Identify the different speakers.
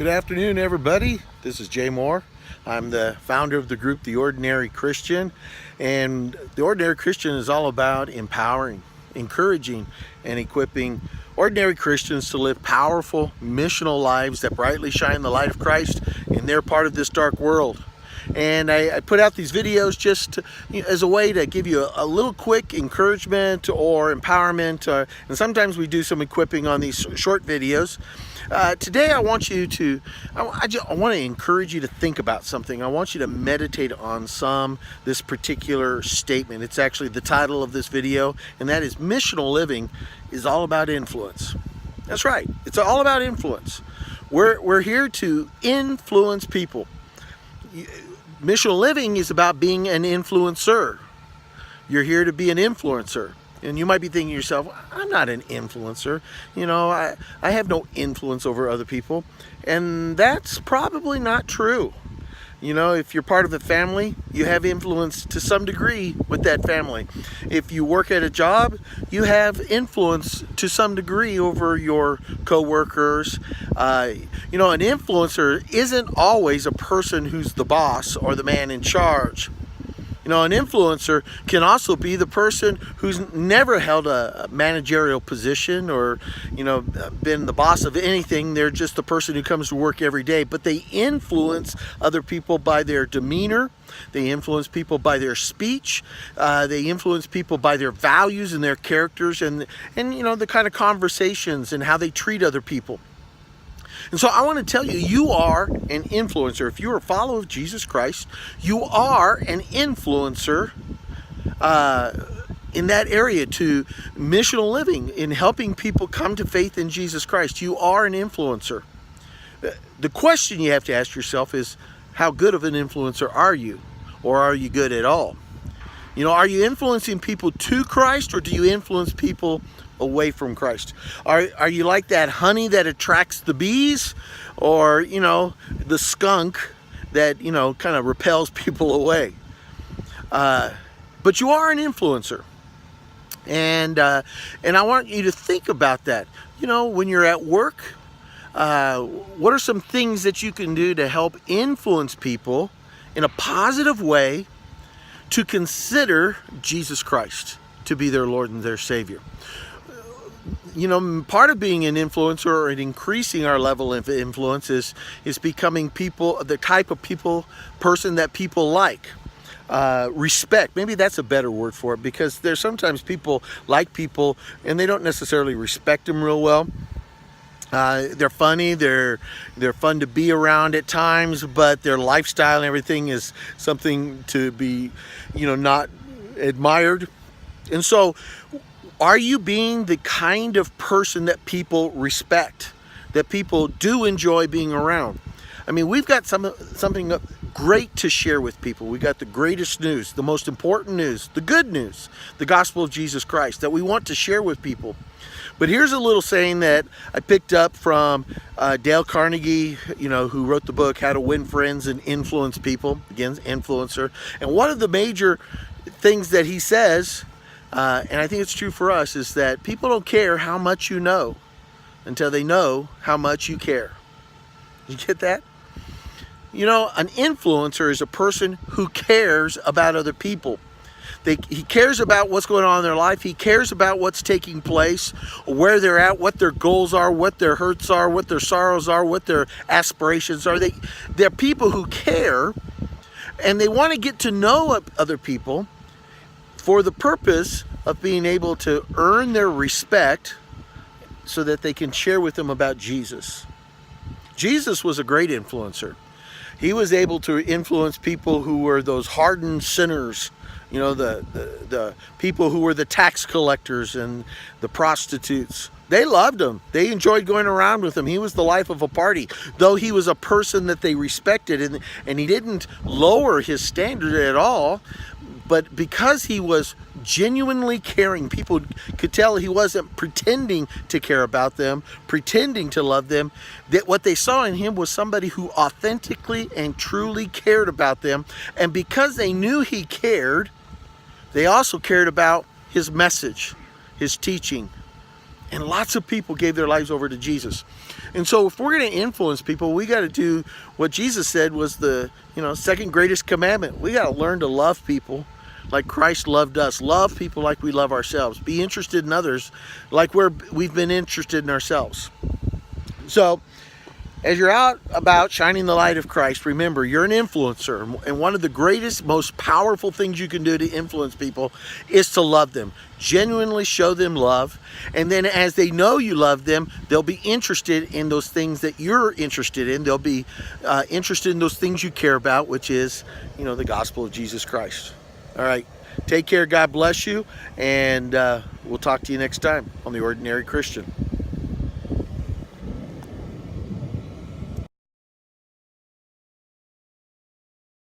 Speaker 1: Good afternoon, everybody. This is Jay Moore. I'm the founder of the group The Ordinary Christian, and The Ordinary Christian is all about empowering, encouraging, and equipping ordinary Christians to live powerful, missional lives that brightly shine the light of Christ in their part of this dark world. And I put out these videos just to, as a way to give you a little quick encouragement or empowerment, and sometimes we do some equipping on these short videos. Today I want you to, I want to encourage you to think about something. I want you to meditate on this particular statement. It's actually the title of this video, and that is Missional Living is all about influence. That's right, it's all about influence. We're here to influence people. Missional living is about being an influencer. You're here to be an influencer. And you might be thinking to yourself, I'm not an influencer. I have no influence over other people. And that's probably not true. If you're part of a family, you have influence to some degree with that family. If you work at a job, you have influence to some degree over your co-workers. An influencer isn't always a person who's the boss or the man in charge. An influencer can also be the person who's never held a managerial position or, been the boss of anything. They're just the person who comes to work every day, but they influence other people by their demeanor. They influence people by their speech. They influence people by their values and their characters and the kind of conversations and how they treat other people. And so I want to tell you, you are an influencer. If you're a follower of Jesus Christ, you are an influencer in that area to missional living, in helping people come to faith in Jesus Christ. You are an influencer. The question you have to ask yourself is, how good of an influencer are you? Or are you good at all? Are you influencing people to Christ, or do you influence people away from Christ? Are you like that honey that attracts the bees, or the skunk that kind of repels people away? But you are an influencer, and I want you to think about that. When you're at work, what are some things that you can do to help influence people in a positive way to consider Jesus Christ to be their Lord and their Savior? Part of being an influencer or increasing our level of influence is becoming the type of person that people like. Respect, maybe that's a better word for it, because there's sometimes people like people and they don't necessarily respect them real well. They're funny, they're fun to be around at times, but their lifestyle and everything is something to be, not admired. And so, are you being the kind of person that people respect, that people do enjoy being around? We've got something great to share with people. We got the greatest news, the most important news, the good news, the gospel of Jesus Christ that we want to share with people. But here's a little saying that I picked up from Dale Carnegie, who wrote the book, How to Win Friends and Influence People. Again, influencer. And one of the major things that he says, and I think it's true for us, is that people don't care how much you know until they know how much you care. You get that? An influencer is a person who cares about other people. He cares about what's going on in their life. He cares about what's taking place, where they're at, what their goals are, what their hurts are, what their sorrows are, what their aspirations are. They're people who care, and they want to get to know other people for the purpose of being able to earn their respect so that they can share with them about Jesus. Jesus was a great influencer. He was able to influence people who were those hardened sinners, the people who were the tax collectors and the prostitutes. They loved him. They enjoyed going around with him. He was the life of a party. Though he was a person that they respected, and he didn't lower his standard at all, but because he was genuinely caring, people could tell he wasn't pretending to care about them, pretending to love them, that what they saw in him was somebody who authentically and truly cared about them. And because they knew he cared, they also cared about his message, his teaching, And lots of people gave their lives over to Jesus. And so if we're going to influence people, we got to do what Jesus said was the, second greatest commandment. We got to learn to love people like Christ loved us. Love people like we love ourselves. Be interested in others like we've been interested in ourselves. So as you're out about shining the light of Christ, remember, you're an influencer. And one of the greatest, most powerful things you can do to influence people is to love them. Genuinely show them love. And then as they know you love them, they'll be interested in those things that you're interested in. They'll be interested in those things you care about, which is, the gospel of Jesus Christ. All right. Take care. God bless you. And we'll talk to you next time on The Ordinary Christian.